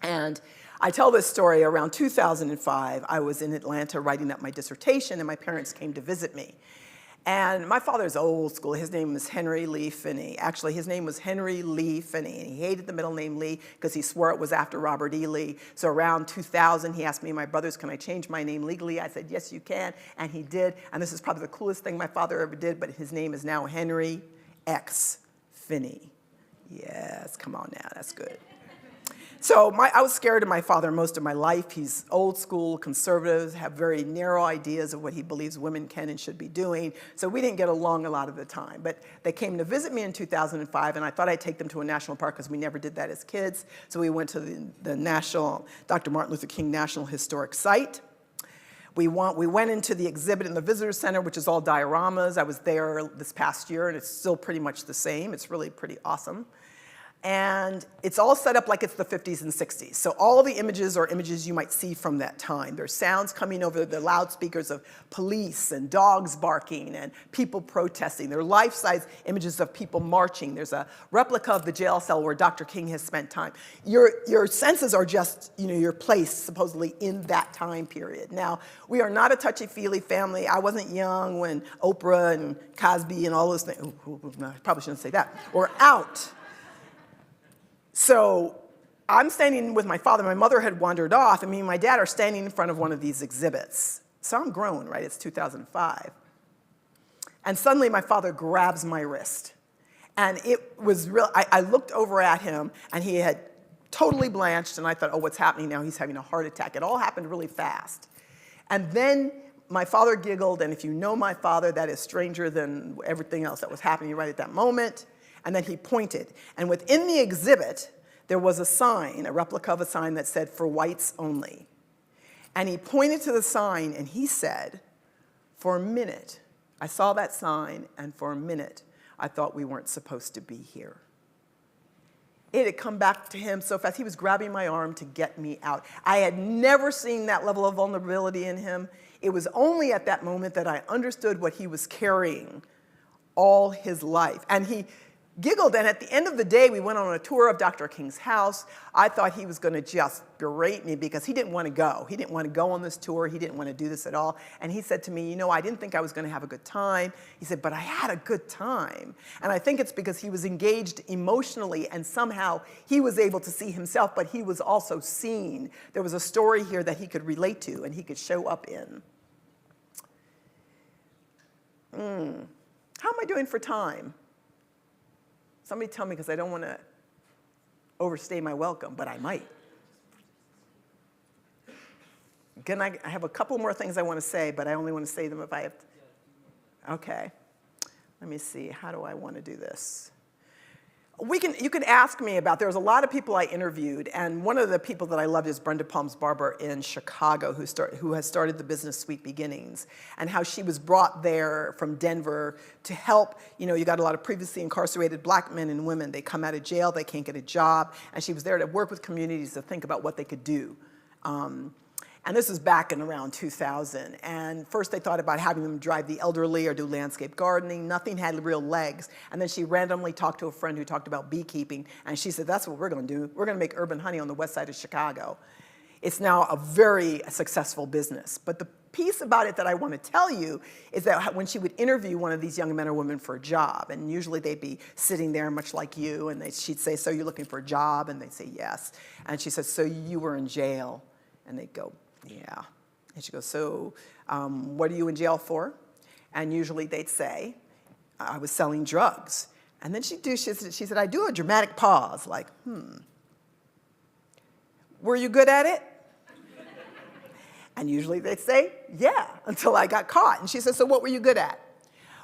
And I tell this story around 2005. I was in Atlanta writing up my dissertation, and my parents came to visit me. And my father's old school. His name was Henry Lee Finney. Actually, his name was Henry Lee Finney, and he hated the middle name Lee because he swore it was after Robert E. Lee. So around 2000, he asked me and my brothers, can I change my name legally? I said, yes, you can, and he did. And this is probably the coolest thing my father ever did, but his name is now Henry X. Finney. Yes, come on now, that's good. So I was scared of my father most of my life. He's old school, conservative, have very narrow ideas of what he believes women can and should be doing. So we didn't get along a lot of the time. But they came to visit me in 2005, and I thought I'd take them to a national park because we never did that as kids. So we went to the National, Dr. Martin Luther King National Historic Site. We went into the exhibit in the visitor center, which is all dioramas. I was there this past year, and it's still pretty much the same. It's really pretty awesome. And it's all set up like it's the 50s and 60s. So all the images are images you might see from that time. There's sounds coming over the loudspeakers of police and dogs barking and people protesting. There are life-size images of people marching. There's a replica of the jail cell where Dr. King has spent time. Your senses are just, your place supposedly in that time period. Now, we are not a touchy-feely family. I wasn't young when Oprah and Cosby and all those things, no, I probably shouldn't say that, were out. So I'm standing with my father. My mother had wandered off, and me and my dad are standing in front of one of these exhibits. So I'm grown, right? It's 2005. And suddenly my father grabs my wrist. And it was real. I looked over at him, and he had totally blanched, and I thought, oh, what's happening now? He's having a heart attack. It all happened really fast. And then my father giggled, and if you know my father, that is stranger than everything else that was happening right at that moment. And then he pointed. And within the exhibit, there was a sign, a replica of a sign that said, "For whites only." And he pointed to the sign and he said, for a minute, I saw that sign, and for a minute, I thought we weren't supposed to be here. It had come back to him so fast. He was grabbing my arm to get me out. I had never seen that level of vulnerability in him. It was only at that moment that I understood what he was carrying all his life. And he giggled, and at the end of the day, we went on a tour of Dr. King's house. I thought he was going to just berate me because he didn't want to go. He didn't want to go on this tour. He didn't want to do this at all. And he said to me, I didn't think I was going to have a good time. He said, but I had a good time. And I think it's because he was engaged emotionally, and somehow he was able to see himself, but he was also seen. There was a story here that he could relate to and he could show up in. How am I doing for time? Somebody tell me, because I don't want to overstay my welcome, but I might. I have a couple more things I want to say, but I only want to say them if I have to. Okay. Let me see. How do I want to do this? You can ask me about, there's a lot of people I interviewed, and one of the people that I loved is Brenda Palms Barber in Chicago, who has started the business Sweet Beginnings, and how she was brought there from Denver to help, you got a lot of previously incarcerated black men and women. They come out of jail, they can't get a job, and she was there to work with communities to think about what they could do. And this was back in around 2000. And first they thought about having them drive the elderly or do landscape gardening. Nothing had real legs. And then she randomly talked to a friend who talked about beekeeping. And she said, that's what we're going to do. We're going to make urban honey on the west side of Chicago. It's now a very successful business. But the piece about it that I want to tell you is that when she would interview one of these young men or women for a job, and usually they'd be sitting there much like you, and she'd say, so you're looking for a job? And they'd say, yes. And she said, so you were in jail? And they'd go, yeah. And she goes, so what are you in jail for? And usually they'd say, I was selling drugs. And then she said, I do a dramatic pause, like, Were you good at it? And usually they'd say, yeah, until I got caught. And she said, so what were you good at?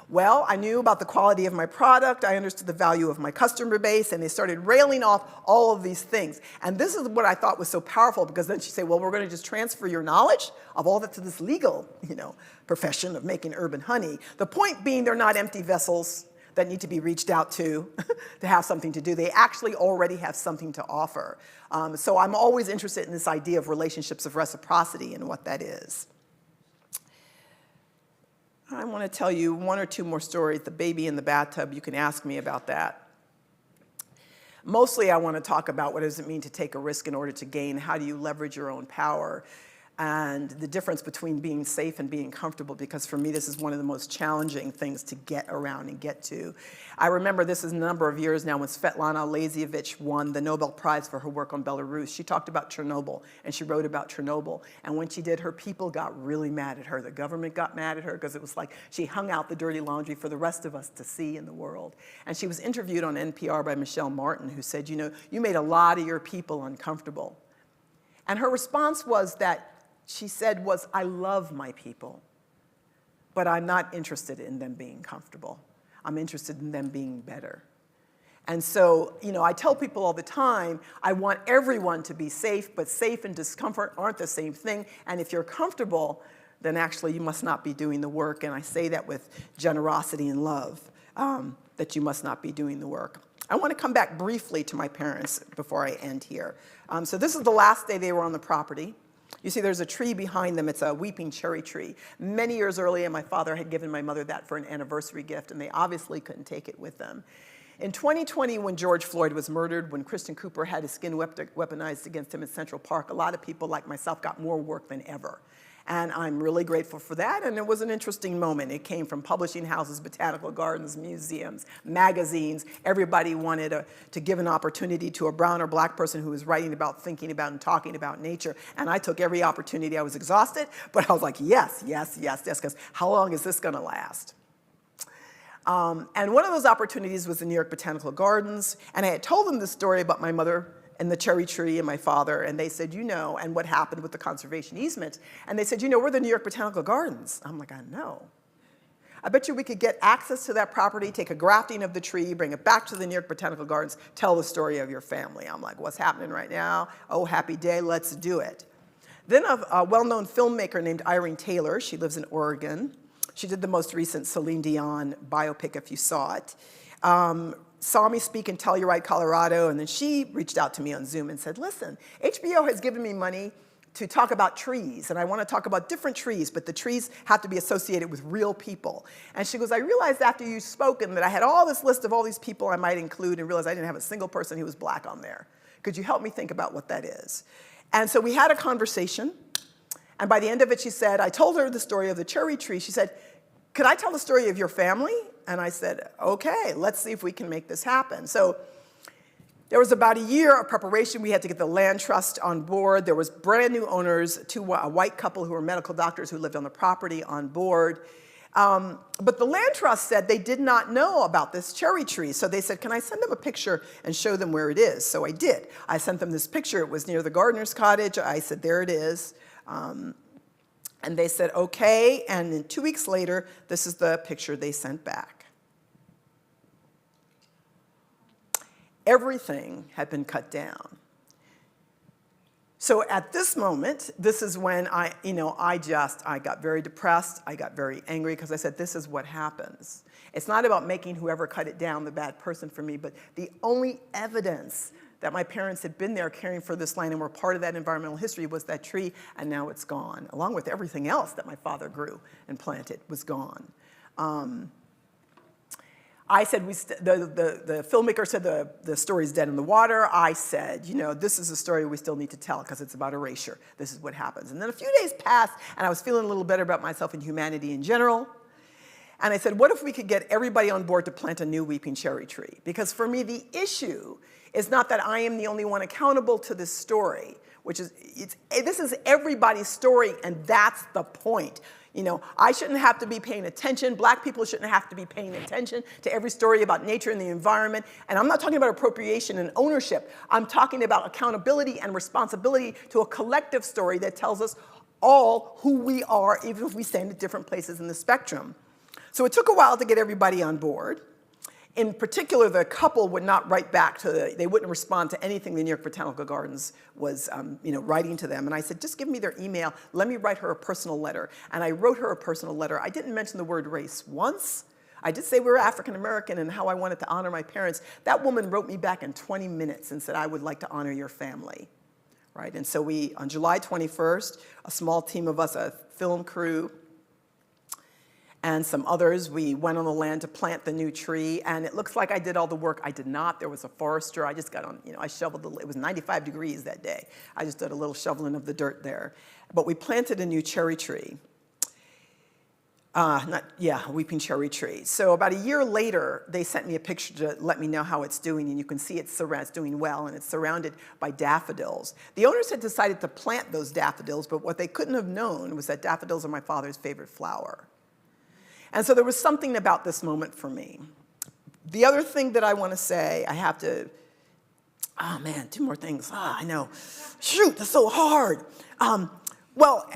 Well, I knew about the quality of my product, I understood the value of my customer base, and they started railing off all of these things. And this is what I thought was so powerful, because then she'd say, well, we're going to just transfer your knowledge of all that to this legal, profession of making urban honey. The point being, they're not empty vessels that need to be reached out to have something to do. They actually already have something to offer. So I'm always interested in this idea of relationships of reciprocity and what that is. I want to tell you one or two more stories. The baby in the bathtub, you can ask me about that. Mostly I want to talk about what does it mean to take a risk in order to gain. How do you leverage your own power? and the difference between being safe and being comfortable, because for me, this is one of the most challenging things to get around and get to. I remember this is a number of years now when Svetlana Alexievich won the Nobel Prize for her work on Belarus. She talked about Chernobyl, and she wrote about Chernobyl. And when she did, her people got really mad at her. The government got mad at her because it was like she hung out the dirty laundry for the rest of us to see in the world. And she was interviewed on NPR by Michelle Martin, who said, you know, you made a lot of your people uncomfortable. And her response was that, she said, was, I love my people, but I'm not interested in them being comfortable. I'm interested in them being better. And so, you know, I tell people all the time, I want everyone to be safe, but safe and discomfort aren't the same thing. And if you're comfortable, then actually you must not be doing the work. And I say that with generosity and love, that you must not be doing the work. I want to come back briefly to my parents before I end here. So this is the last day they were on the property. You see there's a tree behind them. It's a weeping cherry tree. Many years earlier, my father had given my mother that for an anniversary gift, and they obviously couldn't take it with them. In 2020, when George Floyd was murdered, when Christian Cooper had his skin weaponized against him in Central Park, a lot of people like myself got more work than ever. And I'm really grateful for that, and it was an interesting moment. It came from publishing houses, botanical gardens, museums, magazines. Everybody wanted to give an opportunity to a brown or black person who was writing about, thinking about, and talking about nature. And I took every opportunity. I was exhausted, but I was like, yes, yes, yes, yes, because how long is this gonna last? And one of those opportunities was the New York Botanical Gardens, and I had told them the story about my mother and the cherry tree and my father, and they said, you know, and what happened with the conservation easement. And they said, you know, we're the New York Botanical Gardens. I'm like, I know. I bet you we could get access to that property, take a grafting of the tree, bring it back to the New York Botanical Gardens, tell the story of your family. I'm like, what's happening right now? Oh, happy day, let's do it. Then a well-known filmmaker named Irene Taylor, she lives in Oregon. She did the most recent Celine Dion biopic, if you saw it. Saw me speak in Telluride, Colorado, and then she reached out to me on Zoom and said, listen, HBO has given me money to talk about trees, and I want to talk about different trees, but the trees have to be associated with real people. And she goes, I realized after you spoken that I had all this list of all these people I might include, and realized I didn't have a single person who was black on there. Could you help me think about what that is? And so we had a conversation, and by the end of it, she said, I told her the story of the cherry tree. She said, could I tell the story of your family? And I said, okay, let's see if we can make this happen. So there was about a year of preparation. We had to get the land trust on board. There was brand new owners, a white couple who were medical doctors who lived on the property on board. But the land trust said they did not know about this cherry tree. So they said, can I send them a picture and show them where it is? So I did. I sent them this picture. It was near the gardener's cottage. I said, there it is. And they said, okay. And then 2 weeks later, this is the picture they sent back. Everything had been cut down. So at this moment, this is when I got very depressed. I got very angry because I said, this is what happens. It's not about making whoever cut it down the bad person for me, but the only evidence that my parents had been there caring for this land and were part of that environmental history was that tree, and now it's gone, along with everything else that my father grew and planted was gone. I said, the filmmaker said the story's dead in the water. I said, you know, this is a story we still need to tell because it's about erasure. This is what happens. And then a few days passed, and I was feeling a little better about myself and humanity in general. And I said, what if we could get everybody on board to plant a new weeping cherry tree? Because for me, the issue is not that I am the only one accountable to this story, which is, this is everybody's story, and that's the point. You know, I shouldn't have to be paying attention. Black people shouldn't have to be paying attention to every story about nature and the environment. And I'm not talking about appropriation and ownership. I'm talking about accountability and responsibility to a collective story that tells us all who we are, even if we stand at different places in the spectrum. So it took a while to get everybody on board. In particular, the couple would not write back they wouldn't respond to anything the New York Botanical Gardens was writing to them. And I said, just give me their email. Let me write her a personal letter. And I wrote her a personal letter. I didn't mention the word race once. I did say we were African American and how I wanted to honor my parents. That woman wrote me back in 20 minutes and said, I would like to honor your family. Right? And so on July 21st, a small team of us, a film crew, and some others. We went on the land to plant the new tree, and it looks like I did all the work. I did not. There was a forester. I just got on, I shoveled, it was 95 degrees that day. I just did a little shoveling of the dirt there. But we planted a new cherry tree. Weeping cherry tree. So about a year later, they sent me a picture to let me know how it's doing, and you can see it's doing well, and it's surrounded by daffodils. The owners had decided to plant those daffodils, but what they couldn't have known was that daffodils are my father's favorite flower. And so there was something about this moment for me. The other thing that I want to say, I have to, two more things. I know. Shoot, that's so hard. Well,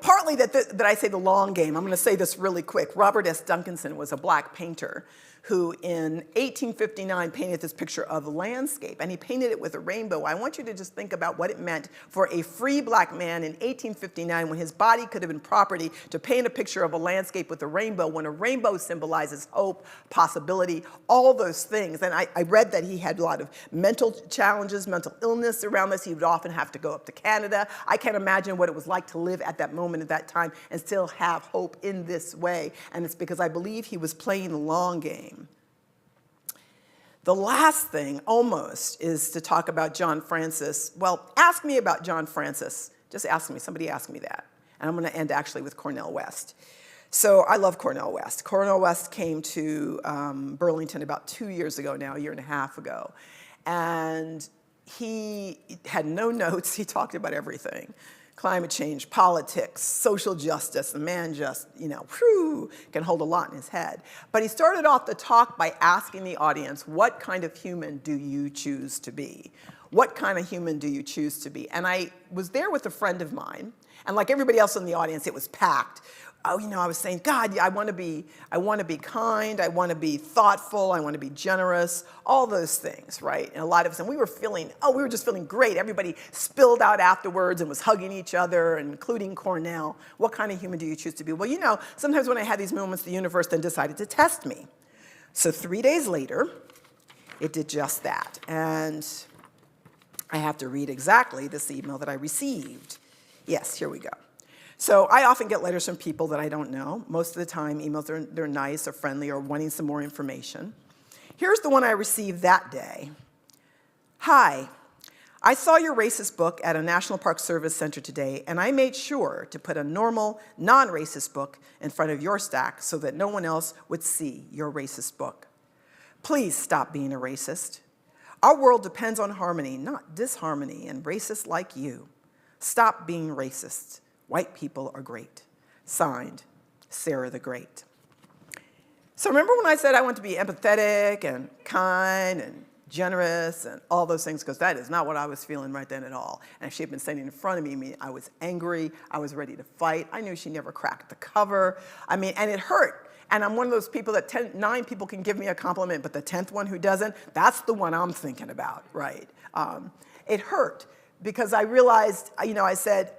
partly that I say the long game. I'm going to say this really quick. Robert S. Duncanson was a black painter who in 1859 painted this picture of a landscape, and he painted it with a rainbow. I want you to just think about what it meant for a free black man in 1859 when his body could have been property to paint a picture of a landscape with a rainbow, when a rainbow symbolizes hope, possibility, all those things. And I read that he had a lot of mental challenges, mental illness around this. He would often have to go up to Canada. I can't imagine what it was like to live at that moment at that time and still have hope in this way. And it's because I believe he was playing the long game. The last thing, almost, is to talk about John Francis. Well, ask me about John Francis. Just ask me. Somebody ask me that. And I'm going to end, actually, with Cornel West. So I love Cornel West. Cornel West came to Burlington about 2 years ago now, a year and a half ago. And he had no notes. He talked about everything. Climate change, politics, social justice. The man just, can hold a lot in his head. But he started off the talk by asking the audience, what kind of human do you choose to be? What kind of human do you choose to be? And I was there with a friend of mine, and like everybody else in the audience, it was packed. I was saying, God, I want to be kind, I want to be thoughtful, I want to be generous, all those things, right? And a lot of us, and we were just feeling great. Everybody spilled out afterwards and was hugging each other, including Cornell. What kind of human do you choose to be? Well, sometimes when I had these moments, the universe then decided to test me. So 3 days later, it did just that. And I have to read exactly this email that I received. Yes, here we go. So I often get letters from people that I don't know. Most of the time, emails, they're nice or friendly or wanting some more information. Here's the one I received that day. Hi, I saw your racist book at a National Park Service Center today, and I made sure to put a normal, non-racist book in front of your stack so that no one else would see your racist book. Please stop being a racist. Our world depends on harmony, not disharmony, and racists like you. Stop being racist. White people are great. Signed, Sarah the Great. So remember when I said I want to be empathetic and kind and generous and all those things? Because that is not what I was feeling right then at all. And if she had been standing in front of me, I was angry. I was ready to fight. I knew she never cracked the cover. And it hurt. And I'm one of those people that 9 people can give me a compliment, but the 10th one who doesn't, that's the one I'm thinking about, right? It hurt because I realized, I said,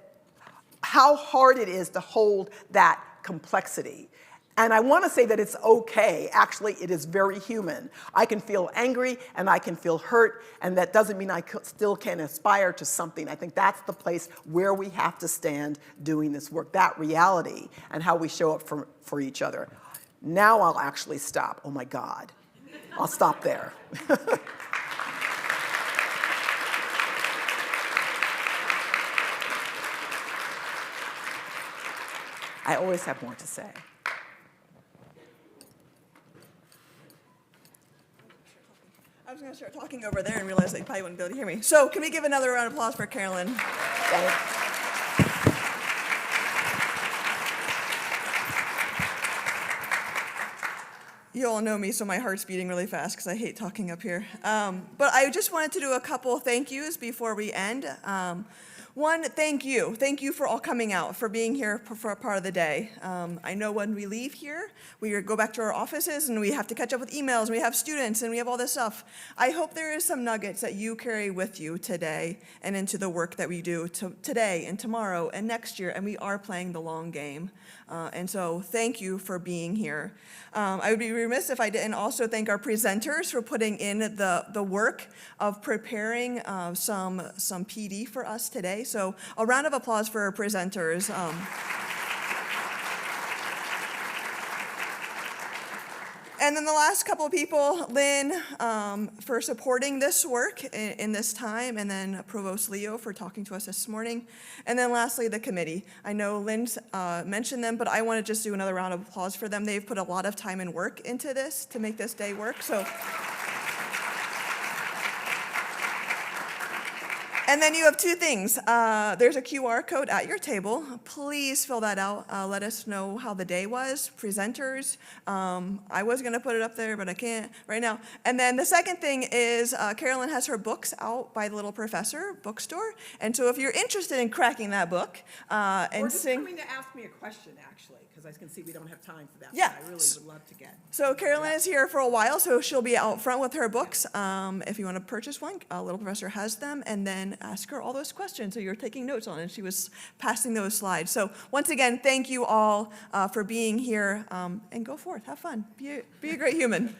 how hard it is to hold that complexity. And I want to say that it's okay. Actually, it is very human. I can feel angry and I can feel hurt, and that doesn't mean I still can aspire to something. I think that's the place where we have to stand doing this work, that reality and how we show up for each other. Now I'll actually stop. Oh my God. I'll stop there. I always have more to say. I was going to start talking over there and realize they probably wouldn't be able to hear me. So can we give another round of applause for Carolyn? You all know me, so my heart's beating really fast because I hate talking up here. But I just wanted to do a couple thank yous before we end. One, thank you. Thank you for all coming out, for being here for a part of the day. I know when we leave here, we go back to our offices and we have to catch up with emails, and we have students, and we have all this stuff. I hope there is some nuggets that you carry with you today and into the work that we do today and tomorrow and next year, and we are playing the long game. And so thank you for being here. I would be remiss if I didn't also thank our presenters for putting in the work of preparing some PD for us today. So a round of applause for our presenters. And then the last couple of people, Lynn, for supporting this work in this time, and then Provost Leo for talking to us this morning. And then lastly, the committee. I know Lynn's mentioned them, but I want to just do another round of applause for them. They've put a lot of time and work into this to make this day work. So. And then you have two things. There's a QR code at your table. Please fill that out. Let us know how the day was, presenters. I was going to put it up there, but I can't right now. And then the second thing is Carolyn has her books out by the Little Professor bookstore. And so if you're interested in cracking that book and or just coming to ask me a question, actually, because I can see we don't have time for that. Yeah. But I really would love to get. So Carolyn is here for a while, so she'll be out front with her books. If you want to purchase one, Little Professor has them, and then ask her all those questions so you're taking notes on, and she was passing those slides. So once again, thank you all for being here, and go forth, have fun, be a great human.